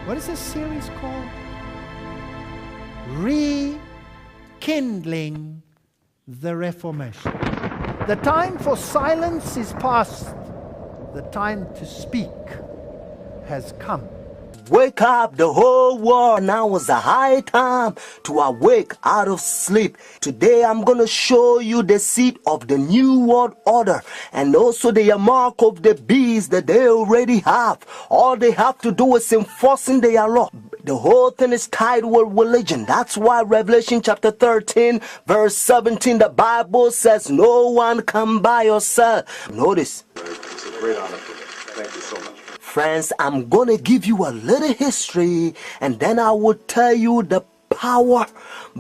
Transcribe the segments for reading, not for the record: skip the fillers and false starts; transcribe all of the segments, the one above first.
What is this series called? Rekindling the Reformation. The time for silence is past. The time to speak has come. Wake up the whole world. Now is the high time to awake out of sleep. Today I'm going to show you the seed of the new world order and also the mark of the beast that they already have. All they have to do is enforcing their law. The whole thing is tied with religion. That's why Revelation chapter 13 verse 17, the Bible says no one come by yourself. Notice. It's a great honor for me. Thank you so much. Friends, I'm going to give you a little history and then I will tell you the power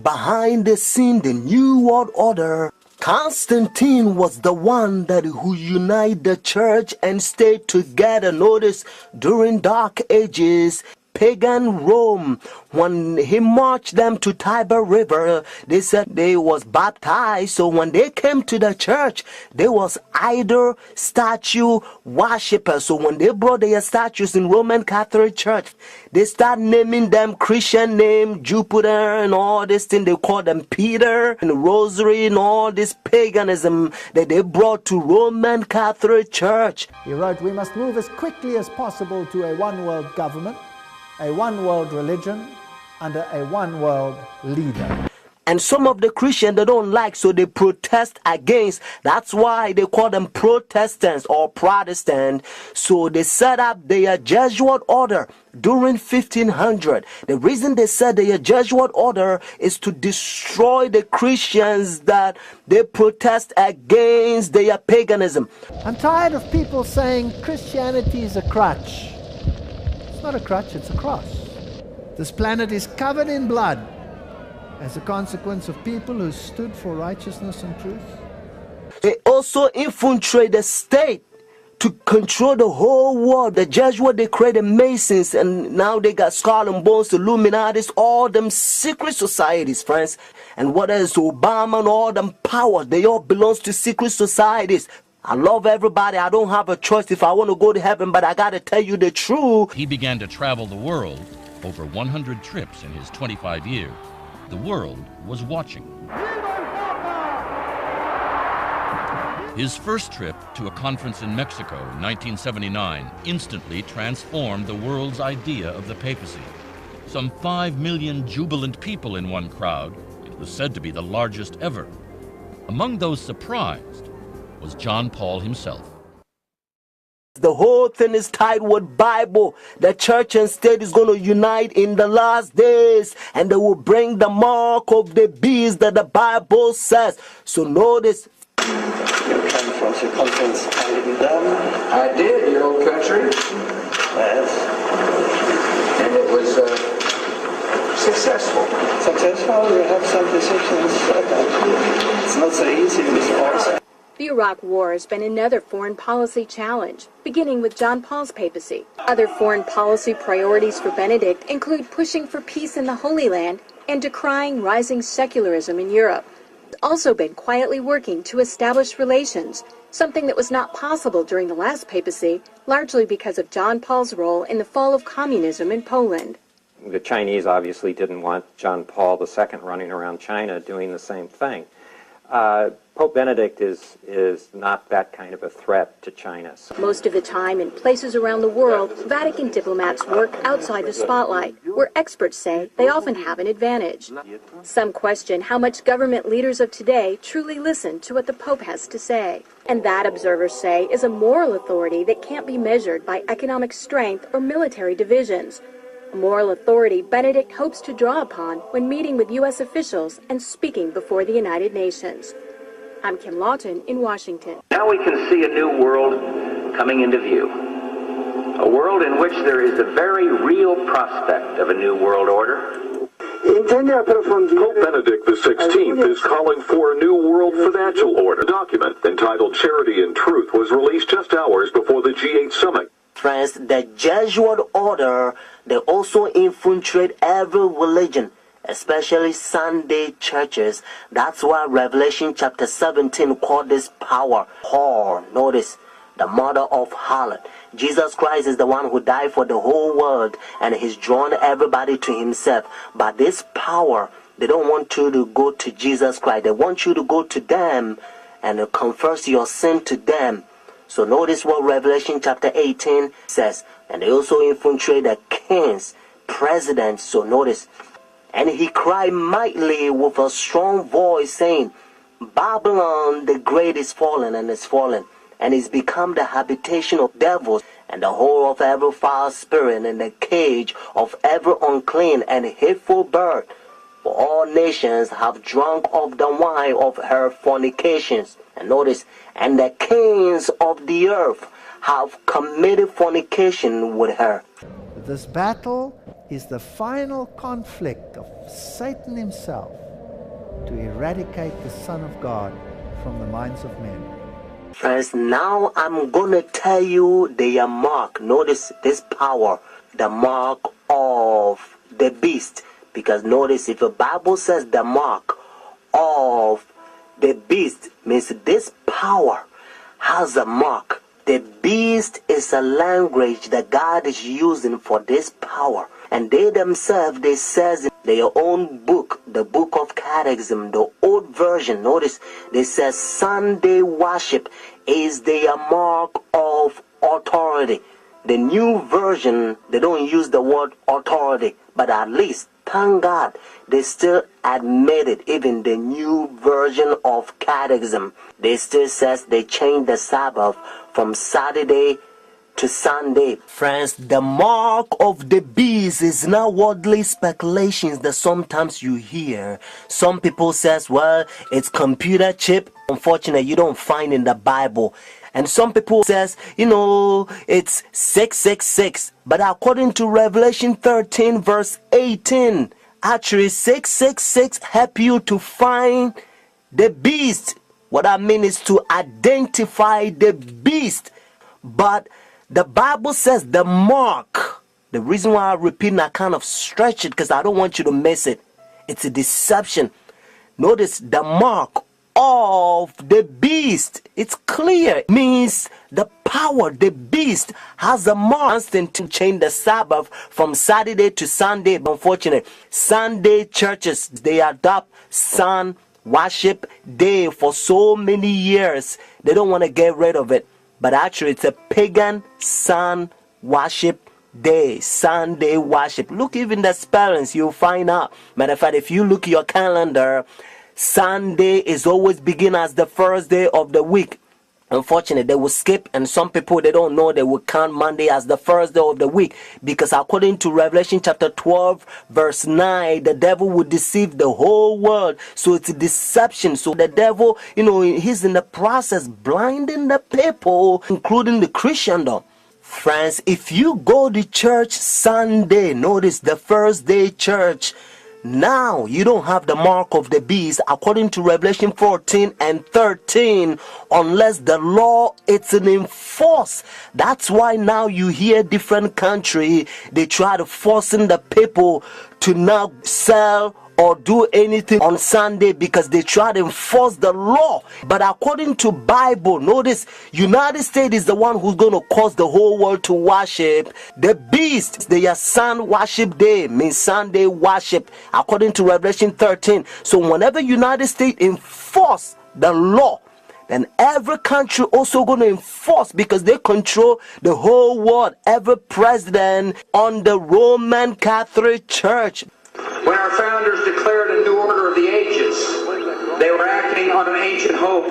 behind the scene, the New World Order. Constantine was the one who united the church and stayed together. Notice, during Dark Ages, pagan Rome, when he marched them to Tiber River, they said they was baptized. So when they came to the church, they was idol statue worshippers. So when they brought their statues in Roman Catholic Church, they start naming them Christian name, Jupiter and all this thing. They call them Peter and Rosary and all this paganism that they brought to Roman Catholic Church. He wrote, we must move as quickly as possible to a one-world government, a one-world religion, under a one-world leader. And some of the Christians they don't like, so they protest against. That's why they call them Protestants or Protestant. So they set up their Jesuit order during 1500. The reason they said their Jesuit order is to destroy the Christians that they protest against their paganism. I'm tired of people saying Christianity is a crutch. It's not a crutch, it's a cross. This planet is covered in blood as a consequence of people who stood for righteousness and truth. They also infiltrate the state to control the whole world. The Jesuits, they created Masons, and now they got Skull and Bones, Illuminatis, all them secret societies, friends. And what else? Obama and all them powers, they all belong to secret societies. I love everybody. I don't have a choice if I want to go to heaven, but I got to tell you the truth. He began to travel the world, over 100 trips in his 25 years. The world was watching. His first trip to a conference in Mexico in 1979 instantly transformed the world's idea of the papacy. Some 5 million jubilant people in one crowd, it was said to be the largest ever. Among those surprised was John Paul himself. The whole thing is tied with Bible. The church and state is going to unite in the last days, and they will bring the mark of the beast that the Bible says. So notice. You came from the conference I did, your old country. Yes. And it was successful. Successful, you have some decisions. It's not so easy in this course. The Iraq War has been another foreign policy challenge, beginning with John Paul's papacy. Other foreign policy priorities for Benedict include pushing for peace in the Holy Land and decrying rising secularism in Europe. He's also been quietly working to establish relations, something that was not possible during the last papacy, largely because of John Paul's role in the fall of communism in Poland. The Chinese obviously didn't want John Paul II running around China doing the same thing. Pope Benedict is not that kind of a threat to China. Most of the time, in places around the world, Vatican diplomats work outside the spotlight, where experts say they often have an advantage. Some question how much government leaders of today truly listen to what the Pope has to say. And that, observers say, is a moral authority that can't be measured by economic strength or military divisions. A moral authority Benedict hopes to draw upon when meeting with U.S. officials and speaking before the United Nations. I'm Kim Lawton in Washington. Now we can see a new world coming into view. A world in which there is a very real prospect of a new world order. Pope Benedict XVI is calling for a new world financial order. A document entitled Charity and Truth was released just hours before the G8 summit. Friends, the Jesuit order, they also infiltrate every religion, especially Sunday churches. That's why Revelation chapter 17 called this power. Paul, notice, the mother of harlot. Jesus Christ is the one who died for the whole world, and he's drawn everybody to himself. But this power, they don't want you to go to Jesus Christ. They want you to go to them and confess your sin to them. So notice what Revelation chapter 18 says. And they also infiltrate the kings, presidents. So notice, and he cried mightily with a strong voice, saying, Babylon the great is fallen, and is fallen, and is become the habitation of devils, and the whore of every foul spirit, and the cage of every unclean and hateful bird. For all nations have drunk of the wine of her fornications. And notice, and the kings of the earth have committed fornication with her. This battle is the final conflict of Satan himself to eradicate the Son of God from the minds of men. Friends, now I'm going to tell you their mark. Notice this power, the mark of the beast. Because notice, if the Bible says the mark of the beast, means this power has a mark. The beast is a language that God is using for this power. And they themselves, they says in their own book, the book of Catechism, the old version, notice, they says Sunday worship is their mark of authority. The new version, they don't use the word authority, but at least, thank God, they still admit it. Even the new version of Catechism, they still says they changed the Sabbath from Saturday to Sunday. Friends, the mark of the beast is now worldly speculations that sometimes you hear. Some people says, well, it's computer chip. Unfortunately, you don't find in the Bible. And some people says, it's 666. But according to Revelation 13 verse 18, actually 666 help you to find the beast. What I mean is to identify the beast. But the Bible says the mark. The reason why I repeat and I kind of stretch it because I don't want you to miss it. It's a deception. Notice the mark of the beast. It's clear. It means the power, the beast has a mark to change the Sabbath from Saturday to Sunday. But unfortunately, Sunday churches, they adopt sun worship day for so many years. They don't want to get rid of it. But actually, it's a pagan sun worship day, Sunday worship. Look, even the spellings, you'll find out. Matter of fact, if you look at your calendar, Sunday is always begin as the first day of the week. Unfortunately, they will skip, and some people, they don't know, they will count Monday as the first day of the week, because according to Revelation chapter 12 verse 9, the devil will deceive the whole world. So it's a deception. So the devil, he's in the process blinding the people, including the Christendom. Friends, if you go to church Sunday, notice the first day church, now you don't have the mark of the beast according to Revelation 14 and 13 unless the law is enforced. That's why now you hear different country, they try to forcing the people to now sell or do anything on Sunday because they try to enforce the law. But according to Bible, notice United States is the one who's going to cause the whole world to worship the beast. Their sun worship day means Sunday worship according to Revelation 13. So whenever United States enforce the law, then every country also going to enforce, because they control the whole world. Every president on the Roman Catholic Church. When our founders declared a new order of the ages, they were acting on an ancient hope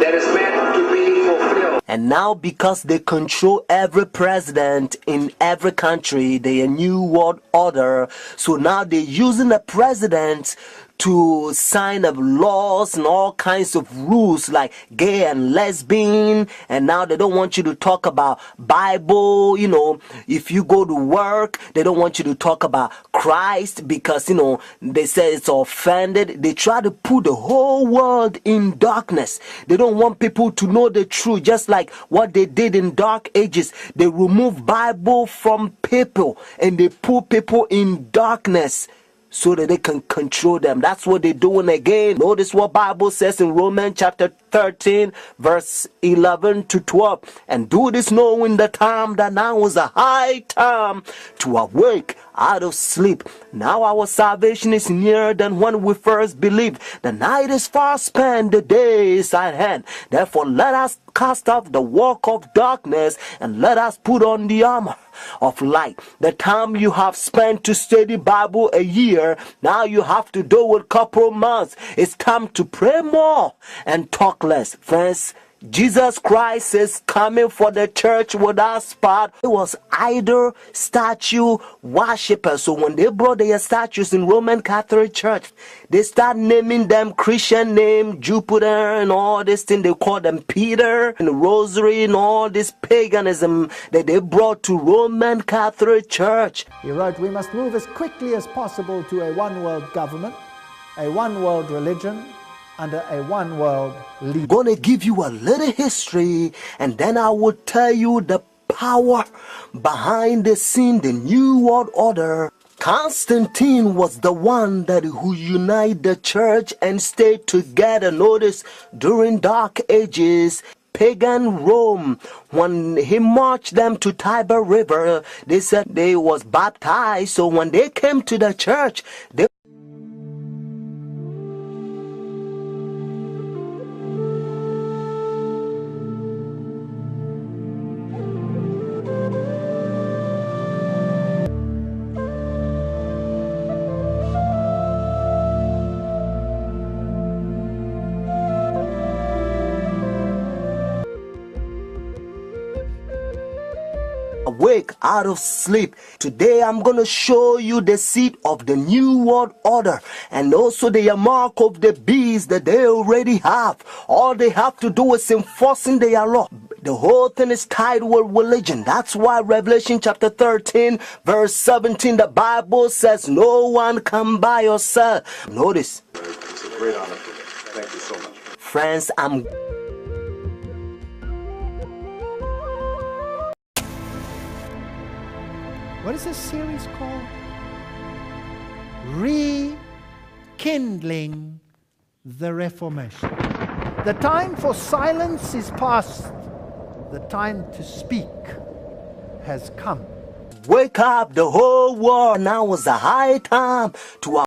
that is meant to be fulfilled. And now, because they control every president in every country, they a new world order. So now they're using the president to sign up laws and all kinds of rules like gay and lesbian. And now they don't want you to talk about Bible. If you go to work, they don't want you to talk about Christ because, they say it's offended. They try to put the whole world in darkness. They don't want people to know the truth, just like what they did in dark ages. They remove Bible from people and they put people in darkness so that they can control them. That's what they're doing again. Notice what Bible says in Romans chapter 13, verse 11 to 12. And do this knowing the time that now is a high time to awake out of sleep. Now our salvation is nearer than when we first believed. The night is far spent, the day is at hand. Therefore let us cast off the work of darkness and let us put on the armor of light. The time you have spent to study Bible a year, now you have to do it couple months. It's time to pray more and talk less. Friends, Jesus Christ is coming for the church without spot. It was idol statue worshippers. So when they brought their statues in Roman Catholic Church, they start naming them Christian name, Jupiter and all this thing. They call them Peter and Rosary and all this paganism that they brought to Roman Catholic Church. He wrote, we must move as quickly as possible to a one-world government, a one-world religion, under a one-world leader. I'm gonna give you a little history, and then I will tell you the power behind the scene, the New World Order. Constantine was the one who united the church and stayed together. Notice, during Dark Ages, pagan Rome, when he marched them to Tiber River, they said they was baptized. So when they came to the church, they awake out of sleep. Today I'm going to show you the seed of the New World Order and also the mark of the beast that they already have. All they have to do is enforcing their law. The whole thing is tied with religion. That's why Revelation chapter 13 verse 17, the Bible says no one can buy or sell. Notice. It's a great honor for me. Thank you so much. Friends, What is this series called? Rekindling the Reformation. The time for silence is past. The time to speak has come. Wake up the whole world. Now is the high time to